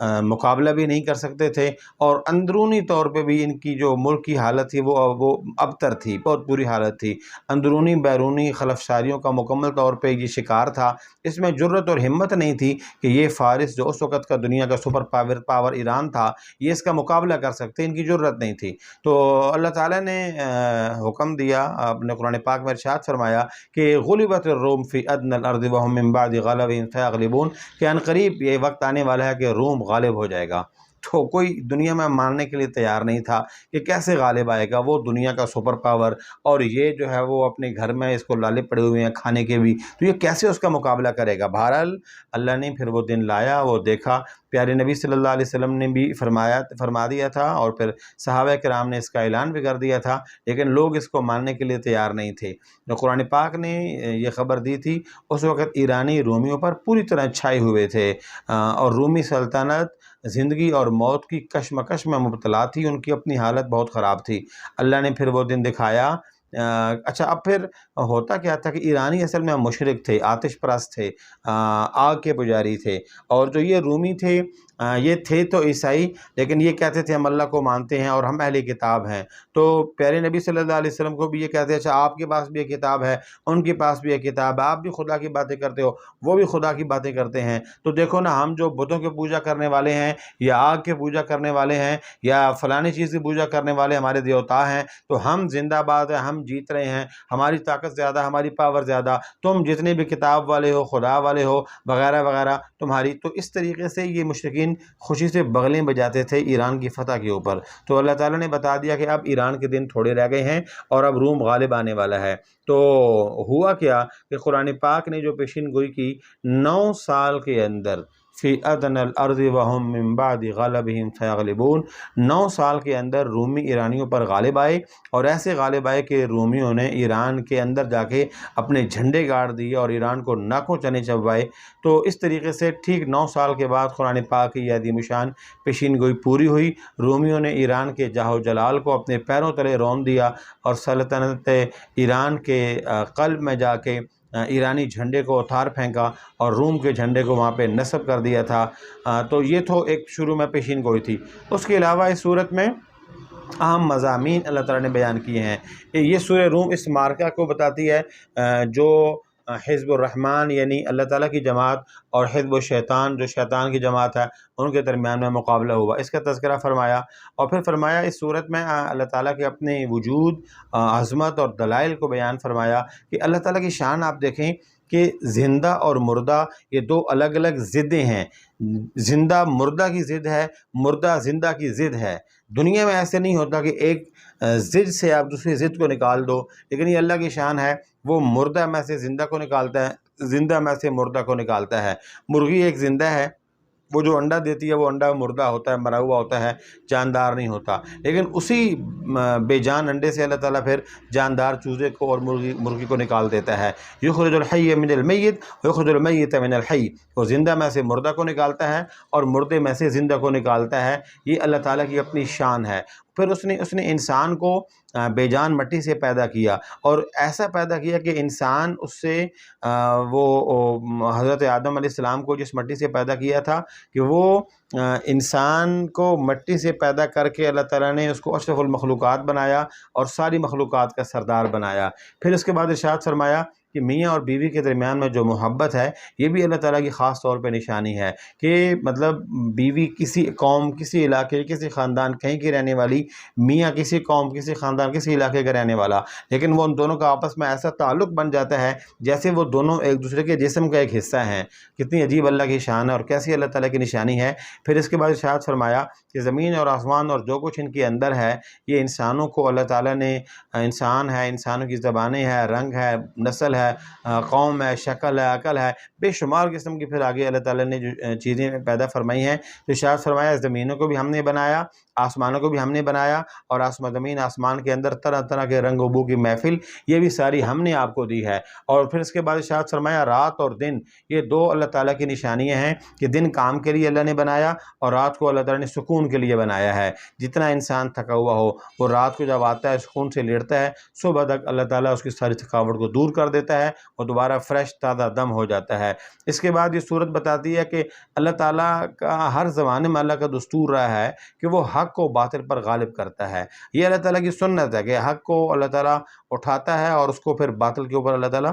مقابلہ بھی نہیں کر سکتے تھے، اور اندرونی طور پہ بھی ان کی جو ملک کی حالت تھی وہ ابتر تھی، بہت بری حالت تھی، اندرونی بیرونی خلفشاریوں کا مکمل طور پہ یہ شکار تھا۔ اس میں جرت اور ہمت نہیں تھی کہ یہ فارس جو اس وقت کا دنیا کا سپر پاور ایران تھا، یہ اس کا مقابلہ کر سکتے، ان کی جرت نہیں تھی۔ تو اللہ تعالیٰ نے حکم دیا، اپنے قرآن پاک میں ارشاد فرمایا کہ غلبت الروم فی ادنی الارض وهم من بعد غلبهم سیغلبون، کہ ان قریب یہ وقت آنے والا ہے کہ روم غالب ہو جائے گا۔ تو کوئی دنیا میں ماننے کے لیے تیار نہیں تھا کہ کیسے غالب آئے گا، وہ دنیا کا سپر پاور، اور یہ جو ہے وہ اپنے گھر میں اس کو لالے پڑے ہوئے ہیں کھانے کے بھی، تو یہ کیسے اس کا مقابلہ کرے گا۔ بہرحال اللہ نے پھر وہ دن لایا، وہ دیکھا، پیارے نبی صلی اللہ علیہ وسلم نے بھی فرما دیا تھا، اور پھر صحابہ کرام نے اس کا اعلان بھی کر دیا تھا، لیکن لوگ اس کو ماننے کے لیے تیار نہیں تھے۔ جو قرآن پاک نے یہ خبر دی تھی، اس وقت ایرانی رومیوں پر پوری طرح چھائے ہوئے تھے، اور رومی سلطنت زندگی اور موت کی کشمکش میں مبتلا تھی، ان کی اپنی حالت بہت خراب تھی۔ اللہ نے پھر وہ دن دکھایا۔ اچھا، اب پھر ہوتا کیا تھا کہ ایرانی اصل میں مشرک تھے، آتش پرست تھے، آگ کے پجاری تھے، اور جو یہ رومی تھے یہ تھے تو عیسائی، لیکن یہ کہتے تھے ہم اللہ کو مانتے ہیں اور ہم اہل کتاب ہیں۔ تو پیارے نبی صلی اللہ علیہ وسلم کو بھی یہ کہتے ہیں اچھا آپ کے پاس بھی یہ کتاب ہے، ان کے پاس بھی یہ کتاب ہے، آپ بھی خدا کی باتیں کرتے ہو، وہ بھی خدا کی باتیں کرتے ہیں، تو دیکھو نا، ہم جو بتوں کی پوجا کرنے والے ہیں، یا آگ کی پوجا کرنے والے ہیں، یا فلانی چیز کی پوجا کرنے والے ہمارے دیوتا ہیں، تو ہم زندہ باد ہیں، ہم جیت رہے ہیں، ہماری طاقت زیادہ، ہماری پاور زیادہ، تم جتنے بھی کتاب والے ہو، خدا والے ہو، وغیرہ وغیرہ تمہاری۔ تو اس طریقے سے یہ مشرکین خوشی سے بغلیں بجاتے تھے ایران کی فتح کے اوپر۔ تو اللہ تعالیٰ نے بتا دیا کہ اب ایران کے دن تھوڑے رہ گئے ہیں اور اب روم غالب آنے والا ہے۔ تو ہوا کیا کہ قرآن پاک نے جو پیشین گوئی کی، 9 سال کے اندر فی ادنی الارض وهم من بعد غلبهم سیغلبون، 9 سال کے اندر رومی ایرانیوں پر غالب آئے، اور ایسے غالب آئے کہ رومیوں نے ایران کے اندر جا کے اپنے جھنڈے گاڑ دیے اور ایران کو ناکوں چنے چبوائے۔ تو اس طریقے سے ٹھیک 9 سال کے بعد قرآن پاک کی یہ عظیم شان پیشین گوئی پوری ہوئی۔ رومیوں نے ایران کے جاہ و جلال کو اپنے پیروں تلے رون دیا، اور سلطنت ایران کے قلب میں جا کے ایرانی جھنڈے کو اتار پھینکا، اور روم کے جھنڈے کو وہاں پہ نصب کر دیا تھا۔ تو یہ تو ایک شروع میں پیشین گوئی تھی۔ اس کے علاوہ اس صورت میں اہم مضامین اللہ تعالیٰ نے بیان کیے ہیں۔ یہ سورہ روم اس مارکہ کو بتاتی ہے جو حزب الرحمن یعنی اللہ تعالیٰ کی جماعت اور حزب الشیطان جو شیطان کی جماعت ہے، ان کے درمیان میں مقابلہ ہوا، اس کا تذکرہ فرمایا، اور پھر فرمایا اس صورت میں اللہ تعالیٰ کے اپنے وجود، عظمت اور دلائل کو بیان فرمایا کہ اللہ تعالیٰ کی شان آپ دیکھیں کہ زندہ اور مردہ یہ 2 الگ الگ ضدیں ہیں۔ زندہ مردہ کی ضد ہے، مردہ زندہ کی ضد ہے۔ دنیا میں ایسے نہیں ہوتا کہ ایک ضد سے آپ دوسری ضد کو نکال دو، لیکن یہ اللہ کی شان ہے، وہ مردہ میں سے زندہ کو نکالتا ہے، زندہ میں سے مردہ کو نکالتا ہے۔ مرغی ایک زندہ ہے، وہ جو انڈا دیتی ہے وہ انڈا مردہ ہوتا ہے، مرا ہوا ہوتا ہے، جاندار نہیں ہوتا، لیکن اسی بے جان انڈے سے اللہ تعالیٰ پھر جاندار چوزے کو اور مرغی کو نکال دیتا ہے۔ یخرج الحی من المیت ویخرج المیت من الحی، وہ زندہ میں سے مردہ کو نکالتا ہے اور مردے میں سے زندہ کو نکالتا ہے۔ یہ اللہ تعالیٰ کی اپنی شان ہے۔ پھر اس نے انسان کو بے جان مٹی سے پیدا کیا، اور ایسا پیدا کیا کہ انسان اس سے وہ حضرت آدم علیہ السلام کو جس مٹی سے پیدا کیا تھا کہ وہ انسان کو مٹی سے پیدا کر کے اللہ تعالیٰ نے اس کو اشرف المخلوقات بنایا اور ساری مخلوقات کا سردار بنایا۔ پھر اس کے بعد ارشاد فرمایا کہ میاں اور بیوی کے درمیان میں جو محبت ہے، یہ بھی اللہ تعالیٰ کی خاص طور پہ نشانی ہے کہ مطلب بیوی کسی قوم، کسی علاقے، کسی خاندان کہیں کی رہنے والی، میاں کسی قوم، کسی خاندان، کسی علاقے کا رہنے والا، لیکن وہ ان دونوں کا آپس میں ایسا تعلق بن جاتا ہے جیسے وہ دونوں ایک دوسرے کے جسم کا ایک حصہ ہیں۔ کتنی عجیب اللہ کی شان ہے اور کیسی اللہ تعالیٰ کی نشانی ہے۔ پھر اس کے بعد ارشاد فرمایا کہ زمین اور آسمان اور جو کچھ ان کے اندر ہے، یہ انسانوں کو اللہ تعالیٰ نے، انسان ہے، انسانوں کی زبانیں ہیں، رنگ ہے، نسل ہے، قوم ہے، شکل ہے، عقل ہے، بے شمار قسم کی پھر آگے اللہ تعالیٰ نے جو چیزیں پیدا فرمائی ہیں، تو ارشاد فرمایا زمینوں کو بھی ہم نے بنایا، آسمانوں کو بھی ہم نے بنایا، اور زمین آسمان کے اندر طرح طرح کے رنگ و بو کی محفل، یہ بھی ساری ہم نے آپ کو دی ہے۔ اور پھر اس کے بعد ارشاد فرمایا رات اور دن یہ دو اللہ تعالیٰ کی نشانیاں ہیں کہ دن کام کے لیے اللہ نے بنایا، اور رات کو اللہ تعالیٰ نے سکون کے لیے بنایا ہے۔ جتنا انسان تھکا ہوا ہو وہ رات کو جب آتا ہے سکون سے لیٹتا ہے، صبح تک اللہ تعالیٰ اس کی ساری تھکاوٹ کو دور کر دیتا ہے اور دوبارہ فریش تازہ دم ہو جاتا ہے۔ اس کے بعد یہ صورت بتاتی ہے کہ اللہ تعالیٰ کا ہر زمانے میں اللہ کا دستور رہا ہے کہ وہ حق کو باطل پر غالب کرتا ہے۔ یہ اللہ تعالیٰ کی سنت ہے کہ حق کو اللہ تعالیٰ اٹھاتا ہے اور اس کو پھر باطل کے اوپر اللہ تعالیٰ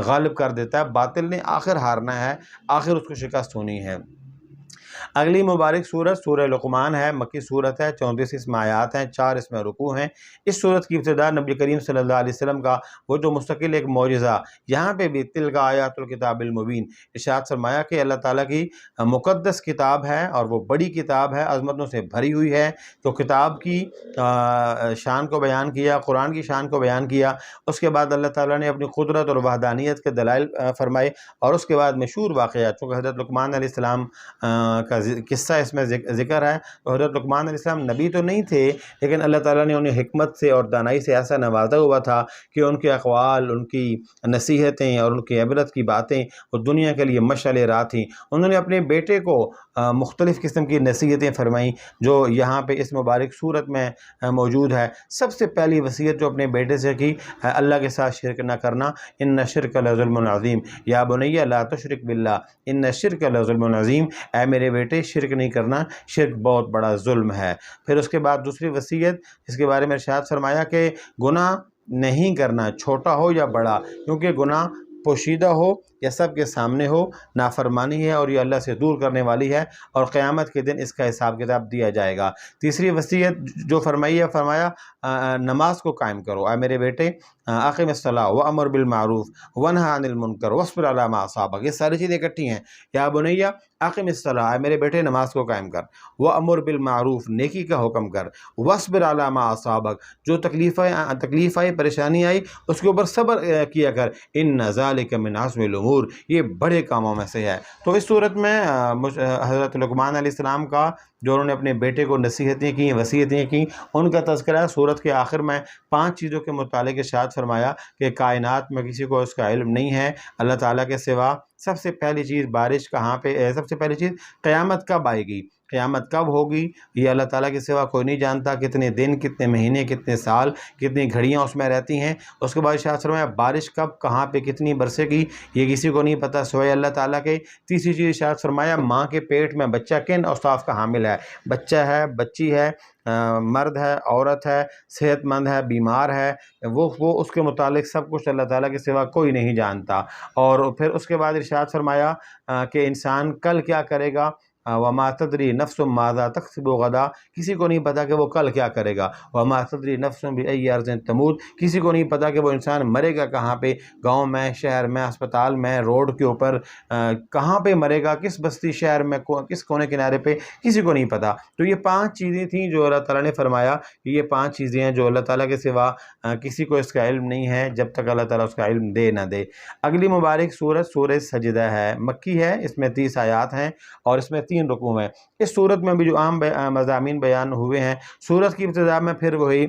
غالب کر دیتا ہے۔ باطل نے آخر ہارنا ہے، آخر اس کو شکست ہونی ہے۔ اگلی مبارک صورت سورہ لقمان ہے، مکی صورت ہے، 34 اس میں آیات ہیں، 4 اس میں رکوع ہیں۔ اس صورت کی ابتدا نبی کریم صلی اللہ علیہ وسلم کا وہ جو مستقل ایک معجزہ، یہاں پہ بھی تلک آیات الکتاب المبین، ارشاد فرمایا کہ اللہ تعالیٰ کی مقدس کتاب ہے اور وہ بڑی کتاب ہے، عظمتوں سے بھری ہوئی ہے۔ تو کتاب کی شان کو بیان کیا، قرآن کی شان کو بیان کیا، اس کے بعد اللہ تعالیٰ نے اپنی قدرت اور وحدانیت کے دلائل فرمائے، اور اس کے بعد مشہور واقعات، چونکہ حضرت لقمان علیہ السلام کا قصہ اس میں ذکر ہے۔ تو حضرت لقمان علیہ السلام نبی تو نہیں تھے، لیکن اللہ تعالیٰ نے انہیں حکمت سے اور دانائی سے ایسا نوازا ہوا تھا کہ ان کے اقوال، ان کی نصیحتیں اور ان کی عبرت کی باتیں وہ دنیا کے لیے مشعل راہ تھیں۔ انہوں نے اپنے بیٹے کو مختلف قسم کی نصیحتیں فرمائیں جو یہاں پہ اس مبارک صورت میں موجود ہے۔ سب سے پہلی وصیت جو اپنے بیٹے سے کی، اللہ کے ساتھ شرک نہ کرنا، ان الشرک لظلم عظیم، یا بنی لا تشرک باللہ ان الشرک لظلم عظیم، اے میرے بیٹے شرک نہیں کرنا، شرک بہت بڑا ظلم ہے۔ پھر اس کے بعد دوسری وصیت جس کے بارے میں ارشاد فرمایا کہ گناہ نہیں کرنا، چھوٹا ہو یا بڑا، کیونکہ گناہ پوشیدہ ہو یا سب کے سامنے ہو نافرمانی ہے اور یہ اللہ سے دور کرنے والی ہے، اور قیامت کے دن اس کا حساب کتاب دیا جائے گا۔ تیسری وصیت جو فرمائی ہے، فرمایا نماز کو قائم کرو، اے میرے بیٹے اقم الصلاۃ وامر بالمعروف ونہی عن المنکر واصبر علی ما اصابک، یہ ساری چیزیں اکٹھی ہیں۔ یا بنی اقم الصلاۃ، اے میرے بیٹے نماز کو قائم کر، وامر بالمعروف نیکی کا حکم کر، واصبر علی ما اصابک جو تکلیف آئی پریشانی آئی اس کے اوپر صبر کیا کر، ان ذالک من عزم الامور، یہ بڑے کاموں میں سے ہے۔ تو اس صورت میں حضرت لقمان علیہ السلام کا جو انہوں نے اپنے بیٹے کو نصیحتیں کی، وصیتیں کی، ان کا تذکرہ صورت کے آخر میں 5 چیزوں کے متعلق ارشاد فرمایا کہ کائنات میں کسی کو اس کا علم نہیں ہے اللہ تعالیٰ کے سوا۔ سب سے پہلی چیز بارش کہاں پہ، سب سے پہلی چیز قیامت کب آئے گی، قیامت کب ہوگی یہ اللہ تعالیٰ کے سوا کوئی نہیں جانتا، کتنے دن، کتنے مہینے، کتنے سال، کتنی گھڑیاں اس میں رہتی ہیں۔ اس کے بعد ارشاد فرمایا بارش کب، کہاں پہ، کتنی برسے گی، یہ کسی کو نہیں پتہ سوائے اللہ تعالیٰ کے۔ تیسری چیز ارشاد فرمایا ماں کے پیٹ میں بچہ کن اوصاف کا حامل ہے، بچہ ہے، بچی ہے، مرد ہے، عورت ہے، صحت مند ہے، بیمار ہے، وہ اس کے متعلق سب کچھ اللہ تعالیٰ کے سوا کوئی نہیں جانتا۔ اور پھر اس کے بعد ارشاد فرمایا کہ انسان کل کیا کرے گا، وما تدری نفس ماذا تکسب غدا، کسی کو نہیں پتا کہ وہ کل کیا کرے گا، وما تدری نفس بأی ارض تموت، کسی کو نہیں پتا کہ وہ انسان مرے گا کہاں پہ، گاؤں میں، شہر میں، اسپتال میں، روڈ کے اوپر، کہاں پہ مرے گا، کس بستی شہر میں، کس کونے کنارے پہ، کسی کو نہیں پتا۔ تو یہ 5 چیزیں تھیں جو اللہ تعالیٰ نے فرمایا کہ یہ 5 چیزیں ہیں جو اللہ تعالیٰ کے سوا کسی کو اس کا علم نہیں ہے جب تک اللہ تعالیٰ اس کا علم دے نہ دے۔ اگلی مبارک صورت سورہ سجدہ ہے، مکی ہے، اس میں 30 آیات ہیں اور اس میں 3 رکوع ہیں۔ اس صورت میں بھی جو عام مضامین بیان ہوئے ہیں، صورت کی ابتدا میں پھر وہی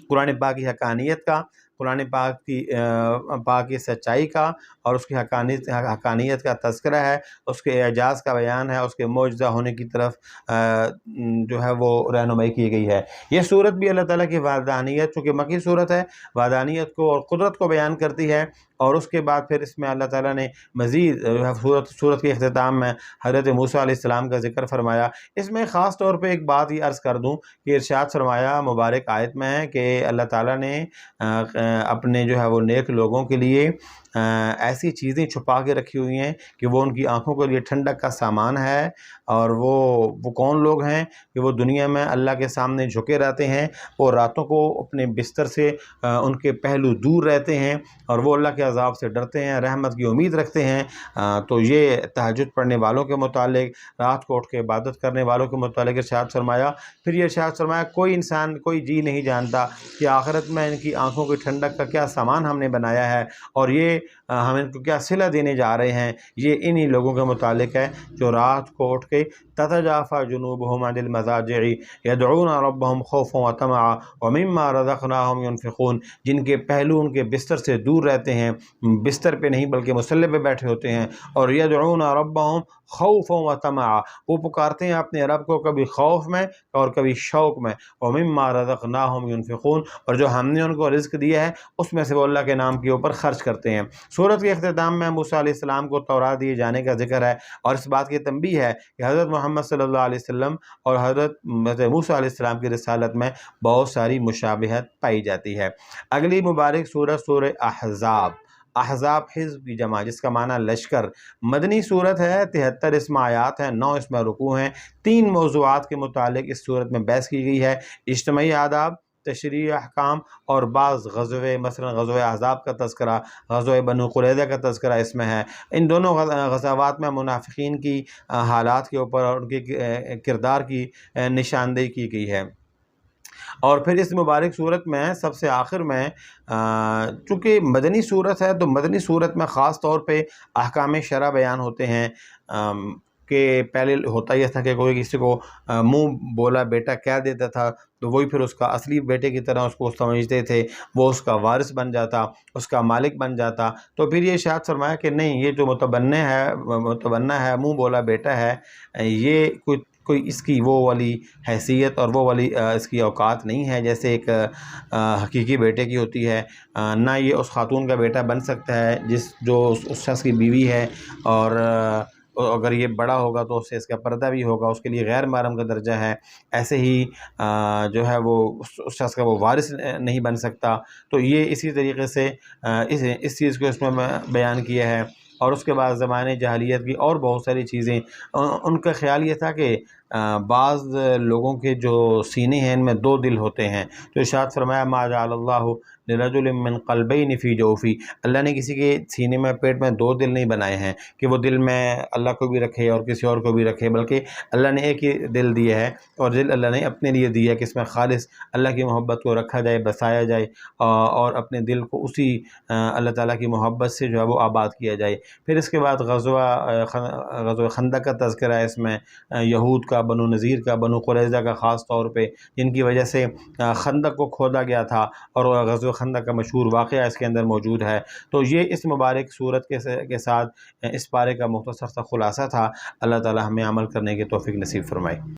قرآن پاک کی حقانیت کا، قرآن پاک کی سچائی کا اور اس کی حقانیت کا تذکرہ ہے، اس کے اعجاز کا بیان ہے، اس کے معجزہ ہونے کی طرف جو ہے وہ رہنمائی کی گئی ہے۔ یہ صورت بھی اللہ تعالیٰ کی وحدانیت، چونکہ مکی صورت ہے، وحدانیت کو اور قدرت کو بیان کرتی ہے۔ اور اس کے بعد پھر اس میں اللہ تعالیٰ نے مزید صورت کے اختتام میں حضرت موسیٰ علیہ السلام کا ذکر فرمایا۔ اس میں خاص طور پہ ایک بات یہ عرض کر دوں کہ ارشاد فرمایا مبارک آیت میں ہے کہ اللہ تعالیٰ نے اپنے جو ہے وہ نیک لوگوں کے لیے ایسی چیزیں چھپا کے رکھی ہوئی ہیں کہ وہ ان کی آنکھوں کے لیے ٹھنڈک کا سامان ہے۔ اور وہ کون لوگ ہیں کہ وہ دنیا میں اللہ کے سامنے جھکے رہتے ہیں، وہ راتوں کو اپنے بستر سے ان کے پہلو دور رہتے ہیں اور وہ اللہ کے عذاب سے ڈرتے ہیں، رحمت کی امید رکھتے ہیں۔ تو یہ تہجد پڑھنے والوں کے متعلق، رات کو اٹھ کے عبادت کرنے والوں کے متعلق ارشاد فرمایا۔ پھر یہ ارشاد فرمایا کوئی انسان، کوئی جی نہیں جانتا کہ آخرت میں ان کی آنکھوں کی ٹھنڈک کا کیا سامان ہم نے بنایا ہے، اور یہ ہم ان کو کیا صلہ دینے جا رہے ہیں، یہ انہی لوگوں کے متعلق ہے جو رات کو اٹھ کے تتجافى جنوبهم عن المضاجع يدعون ربهم خوفا وطمعا ومما رزقناهم ينفقون، جن کے پہلو ان کے بستر سے دور رہتے ہیں، بستر پہ نہیں بلکہ مصلی پہ بیٹھے ہوتے ہیں، اور یدعون ربهم خوفا وطمعا، وہ پکارتے ہیں اپنے رب کو کبھی خوف میں اور کبھی شوق میں، ومما رزقناهم ينفقون، اور جو ہم نے ان کو رزق دیا ہے اس میں سے وہ اللہ کے نام کے اوپر خرچ کرتے ہیں۔ سورت کے اختتام میں موسیٰ علیہ السلام کو تورات دیے جانے کا ذکر ہے، اور اس بات کی تنبیہ ہے کہ حضرت محمد صلی اللہ علیہ وسلم اور حضرت موسیٰ علیہ السلام کی رسالت میں بہت ساری مشابہت پائی جاتی ہے۔ اگلی مبارک سورت سورہ احزاب، احزاب حزب کی جمع جس کا معنی لشکر، مدنی صورت ہے، 73 اس میں آیات ہیں، 9 اس میں رکوع ہیں۔ 3 موضوعات کے متعلق اس صورت میں بحث کی گئی ہے: اجتماعی آداب، تشریعی احکام، اور بعض غزوے، مثلا غزوہ احزاب کا تذکرہ، غزوہ بنو قریظہ کا تذکرہ اس میں ہے۔ ان دونوں غزوات میں منافقین کی حالات کے اوپر اور ان کے کردار کی نشاندہی کی گئی ہے۔ اور پھر اس مبارک صورت میں سب سے آخر میں چونکہ مدنی صورت ہے تو مدنی صورت میں خاص طور پہ احکام شرع بیان ہوتے ہیں کہ پہلے ہوتا یہ تھا کہ کوئی کسی کو منہ بولا بیٹا کہہ دیتا تھا تو وہی پھر اس کا اصلی بیٹے کی طرح اس کو سمجھتے تھے، وہ اس کا وارث بن جاتا، اس کا مالک بن جاتا۔ تو پھر یہ ارشاد فرمایا کہ نہیں، یہ جو متبنع ہے، منہ بولا بیٹا ہے، یہ کوئی اس کی وہ والی حیثیت اور وہ والی اس کی اوقات نہیں ہے جیسے ایک حقیقی بیٹے کی ہوتی ہے۔ نہ یہ اس خاتون کا بیٹا بن سکتا ہے جو اس شخص کی بیوی ہے، اور اگر یہ بڑا ہوگا تو اس سے اس کا پردہ بھی ہوگا، اس کے لیے غیر محرم کا درجہ ہے۔ ایسے ہی جو ہے وہ اس شخص کا وہ وارث نہیں بن سکتا۔ تو یہ اسی طریقے سے اس چیز کو اس میں بیان کیا ہے۔ اور اس کے بعد زمانے جاہلیت کی اور بہت ساری چیزیں، ان کا خیال یہ تھا کہ بعض لوگوں کے جو سینے ہیں ان میں 2 دل ہوتے ہیں، تو ارشاد فرمایا ما جعل اللہ لرجل من قلبین فی جوفی، اللہ نے کسی کے سینے میں پیٹ میں 2 دل نہیں بنائے ہیں کہ وہ دل میں اللہ کو بھی رکھے اور کسی اور کو بھی رکھے، بلکہ اللہ نے ایک ہی دل دیا ہے، اور دل اللہ نے اپنے لیے دیا کہ اس میں خالص اللہ کی محبت کو رکھا جائے، بسایا جائے، اور اپنے دل کو اسی اللہ تعالیٰ کی محبت سے جو ہے وہ آباد کیا جائے۔ پھر اس کے بعد غزوہ خندق کا تذکرہ ہے، اس میں یہود کا، بنو نذیر کا، بنو قریظہ کا خاص طور پہ، جن کی وجہ سے خندق کو کھودا گیا تھا، اور غزوہ خندق کا مشہور واقعہ اس کے اندر موجود ہے۔ تو یہ اس مبارک صورت کے ساتھ اس پارے کا مختصر سا خلاصہ تھا۔ اللہ تعالی ہمیں عمل کرنے کی توفیق نصیب فرمائے۔